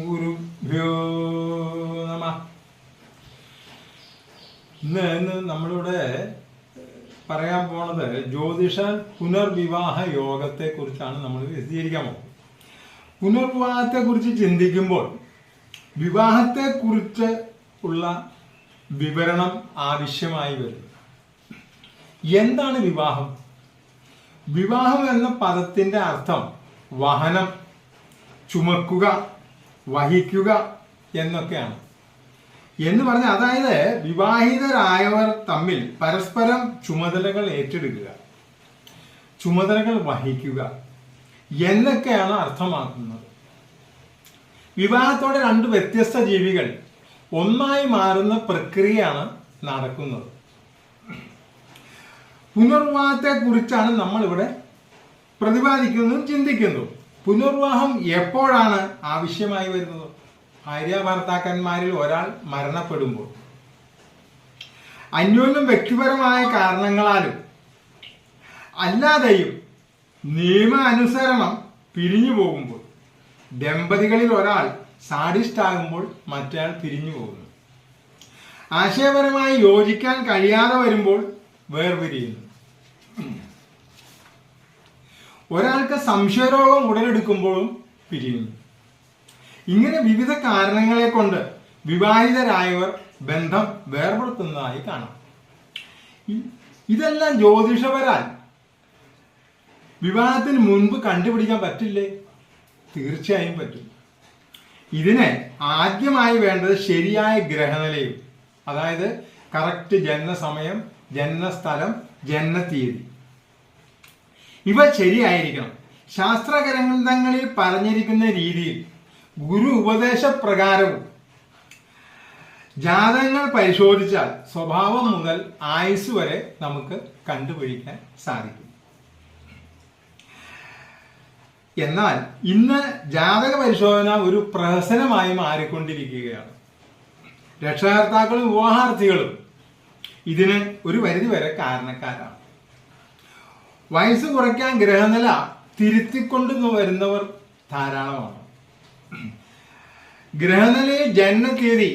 ഗുരുഭ്യോ നമഃ. ഇന്ന് നമ്മളിവിടെ പറയാൻ പോണത് ജ്യോതിഷ പുനർവിവാഹ യോഗത്തെ കുറിച്ചാണ് നമ്മൾ വിശദീകരിക്കാൻ പോകുന്നത്. പുനർവിവാഹത്തെ കുറിച്ച് ചിന്തിക്കുമ്പോൾ വിവാഹത്തെ കുറിച്ച് ഉള്ള വിവരണം ആവശ്യമായി വരും. എന്താണ് വിവാഹം? വിവാഹം എന്ന പദത്തിന്റെ അർത്ഥം വഹനം, ചുമക്കുക, വഹിക്കുക എന്നൊക്കെയാണ്. എന്ന് പറഞ്ഞാൽ അതായത് വിവാഹിതരായവർ തമ്മിൽ പരസ്പരം ചുമതലകൾ ഏറ്റെടുക്കുക, ചുമതലകൾ വഹിക്കുക എന്നൊക്കെയാണ് അർത്ഥമാക്കുന്നത്. വിവാഹത്തോടെ രണ്ട് വ്യത്യസ്ത ജീവികൾ ഒന്നായി മാറുന്ന പ്രക്രിയയാണ് നടക്കുന്നത്. പുനർവിവാഹത്തെ കുറിച്ചാണ് നമ്മൾ ഇവിടെ പ്രതിപാദിക്കുന്നതും ചിന്തിക്കുന്നതും. പുനർവിവാഹം എപ്പോഴാണ് ആവശ്യമായി വരുന്നത്? ഭാര്യ ഭർത്താക്കന്മാരിൽ ഒരാൾ മരണപ്പെടുമ്പോൾ, അന്യോന്യം വ്യക്തിപരമായ കാരണങ്ങളാലും അല്ലാതെയും നിയമാനുസരണം പിരിഞ്ഞു പോകുമ്പോൾ, ദമ്പതികളിൽ ഒരാൾ സാഡിസ്റ്റ് ആകുമ്പോൾ മറ്റയാൾ പിരിഞ്ഞു പോകുന്നു, ആശയപരമായി യോജിക്കാൻ കഴിയാതെ വരുമ്പോൾ വേർപിരിയുന്നു, ഒരാൾക്ക് സംശയരോഗം ഉടലെടുക്കുമ്പോഴും പിരിയുന്നു. ഇങ്ങനെ വിവിധ കാരണങ്ങളെ കൊണ്ട് വിവാഹിതരായവർ ബന്ധം വേർപെടുത്തുന്നതായി കാണാം. ഇതെല്ലാം ജ്യോതിഷപരാൽ വിവാഹത്തിന് മുൻപ് കണ്ടുപിടിക്കാൻ പറ്റില്ലേ? തീർച്ചയായും പറ്റും. ഇതിന് ആദ്യമായി വേണ്ടത് ശരിയായ ഗ്രഹനിലയും, അതായത് കറക്റ്റ് ജനനസമയം, ജനനസ്ഥലം, ജനനത്തീയതി ഇവ ശരിയായിരിക്കണം. ശാസ്ത്രഗ്രന്ഥങ്ങളിൽ പറഞ്ഞിരിക്കുന്ന രീതിയിൽ ഗുരു ഉപദേശപ്രകാരവും ജാതകങ്ങൾ പരിശോധിച്ചാൽ സ്വഭാവം മുതൽ ആയുസ് വരെ നമുക്ക് കണ്ടുപിടിക്കാൻ സാധിക്കും. എന്നാൽ ഇന്ന് ജാതക പരിശോധന ഒരു പ്രഹസനമായി മാറിക്കൊണ്ടിരിക്കുകയാണ്. രക്ഷകർത്താക്കളും വിവാഹാർത്ഥികളും ഇതിന് ഒരു പരിധിവരെ കാരണക്കാരാണ്. വയസ്സ് കുറയ്ക്കാൻ ഗ്രഹനില തിരുത്തിക്കൊണ്ടു വരുന്നവർ ധാരാളമാണ്. ഗ്രഹനിലയിൽ ജനനതീയതി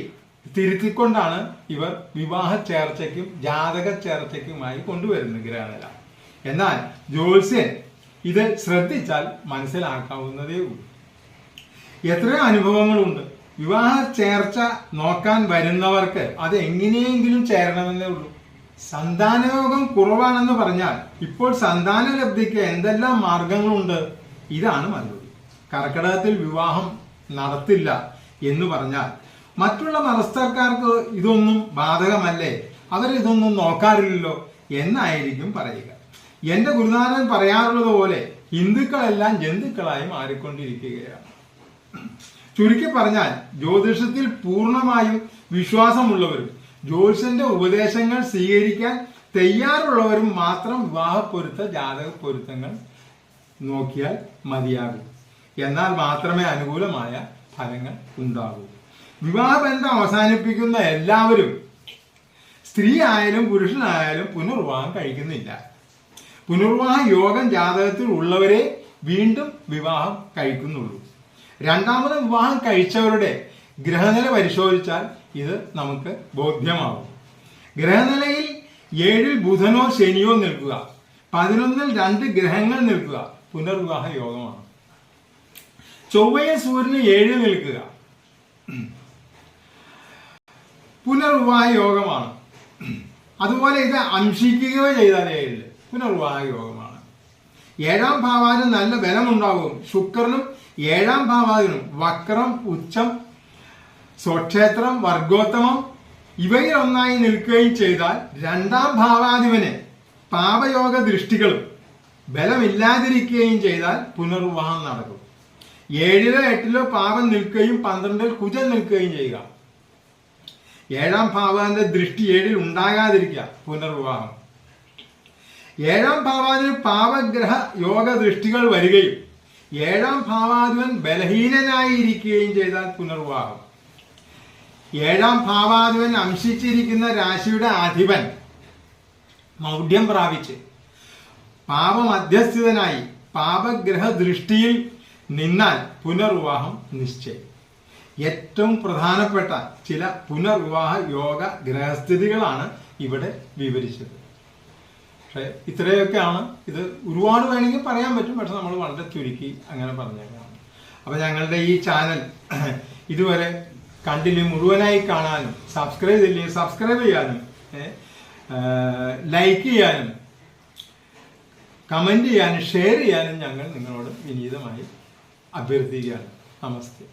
തിരുത്തിക്കൊണ്ടാണ് ഇവർ വിവാഹ ചേർച്ചയ്ക്കും ജാതക ചേർച്ചയ്ക്കുമായി കൊണ്ടുവരുന്നത് ഗ്രഹനില. എന്നാൽ ജ്യോത്സ്യൻ ഇത് ശ്രദ്ധിച്ചാൽ മനസ്സിലാക്കാവുന്നതേ ഉള്ളൂ. എത്രയോ അനുഭവങ്ങളുണ്ട്. വിവാഹ ചേർച്ച നോക്കാൻ വരുന്നവർക്ക് അത് എങ്ങനെയെങ്കിലും ചേരണമെന്നേ ഉള്ളൂ. സന്താനയോഗം കുറവാണെന്ന് പറഞ്ഞാൽ ഇപ്പോൾ സന്താന ലബ്ധിക്ക് എന്തെല്ലാം മാർഗങ്ങളുണ്ട്? ഇതാണ് മറുപടി. കർക്കിടകത്തിൽ വിവാഹം നടത്തില്ല എന്ന് പറഞ്ഞാൽ മറ്റുള്ള മതസ്ഥർക്കാർക്ക് ഇതൊന്നും ബാധകമല്ലേ, അവരിതൊന്നും നോക്കാറില്ലല്ലോ എന്നായിരിക്കും പറയുക. എന്റെ ഗുരുനാഥൻ പറയാറുള്ളത് പോലെ ഹിന്ദുക്കളെല്ലാം ജന്തുക്കളായി മാറിക്കൊണ്ടിരിക്കുകയാണ്. ചുരുക്കി പറഞ്ഞാൽ ജ്യോതിഷത്തിൽ പൂർണ്ണമായും വിശ്വാസമുള്ളവരും ജ്യോത്സ്യന്റെ ഉപദേശങ്ങൾ സ്വീകരിക്കാൻ തയ്യാറുള്ളവരും മാത്രം വിവാഹ പൊരുത്ത ജാതക പൊരുത്തങ്ങൾ നോക്കിയാൽ മതിയാകും. എന്നാൽ മാത്രമേ അനുകൂലമായ ഫലങ്ങൾ ഉണ്ടാകൂ. വിവാഹബന്ധം അവസാനിപ്പിക്കുന്ന എല്ലാവരും, സ്ത്രീ ആയാലും പുരുഷനായാലും, പുനർവിവാഹം കഴിക്കുന്നില്ല. പുനർവിവാഹ യോഗം ജാതകത്തിൽ ഉള്ളവരെ വീണ്ടും വിവാഹം കഴിക്കുന്നുള്ളൂ. രണ്ടാമത് വിവാഹം കഴിച്ചവരുടെ ഗ്രഹനില പരിശോധിച്ചാൽ ഇത് നമുക്ക് ബോധ്യമാകും. ഗ്രഹനിലയിൽ 7 ബുധനോ ശനിയോ നിൽക്കുക, 11 2 ഗ്രഹങ്ങൾ നിൽക്കുക പുനർവിവാഹ യോഗമാണ്. ചൊവ്വയും സൂര്യന് 7 നിൽക്കുക പുനർവിവാഹ യോഗമാണ്. അതുപോലെ ഇത് അംശിക്കുകയോ ചെയ്താൽ 7 പുനർവിവാഹ യോഗമാണ്. 7ാം ഭാവാദിന് നല്ല ബലമുണ്ടാകും. ശുക്രനും 7ാം ഭാവാദിനും വക്രം, ഉച്ചം, സ്വക്ഷേത്രം, വർഗോത്തമം ഇവയിൽ ഒന്നായി നിൽക്കുകയും ചെയ്താൽ 2ാം ഭാവാധിപന് പാപയോഗ ദൃഷ്ടികളും ബലമില്ലാതിരിക്കുകയും ചെയ്താൽ പുനർവിവാഹം നടക്കും. 7ലോ 8ലോ പാപം നിൽക്കുകയും 12ൽ കുജൻ നിൽക്കുകയും ചെയ്യുക. 7ാം ഭാവാദിന്റെ ദൃഷ്ടി 7ൽ ഉണ്ടാകാതിരിക്കുക പുനർവിവാഹം. 7ാം ഭാവാദിന് പാപഗ്രഹ യോഗ ദൃഷ്ടികൾ വരികയും 7ാം ഭാവാധിപൻ ബലഹീനനായിരിക്കുകയും ചെയ്താൽ പുനർവിവാഹം. 7ാം ഭാവാധിപൻ അംശിച്ചിരിക്കുന്ന രാശിയുടെ അധിപൻ മൗഢ്യം പ്രാപിച്ച് പാപമധ്യസ്ഥിതനായി പാപഗ്രഹ ദൃഷ്ടിയിൽ നിന്നാൽ പുനർവിവാഹം നിശ്ചയം. ഏറ്റവും പ്രധാനപ്പെട്ട ചില പുനർവിവാഹ യോഗ ഗ്രഹസ്ഥിതികളാണ് ഇവിടെ വിവരിച്ചത്. പക്ഷെ ഇത്രയൊക്കെയാണ്. ഇത് ഒരുപാട് വേണമെങ്കിൽ പറയാൻ പറ്റും, പക്ഷെ നമ്മൾ വളരെ ചുരുക്കി അങ്ങനെ പറഞ്ഞേക്കാണ്. അപ്പൊ ഞങ്ങളുടെ ഈ ചാനൽ ഇതുവരെ കണ്ടില്ലേ മുഴുവനായി കാണാനും സബ്സ്ക്രൈബ് ചെയ്യാനും ലൈക്ക് ചെയ്യാനും കമന്റ് ചെയ്യാനും ഷെയർ ചെയ്യാനും ഞങ്ങൾ നിങ്ങളോട് വിനീതമായി അഭ്യർത്ഥിക്കുകയാണ്. നമസ്തേ.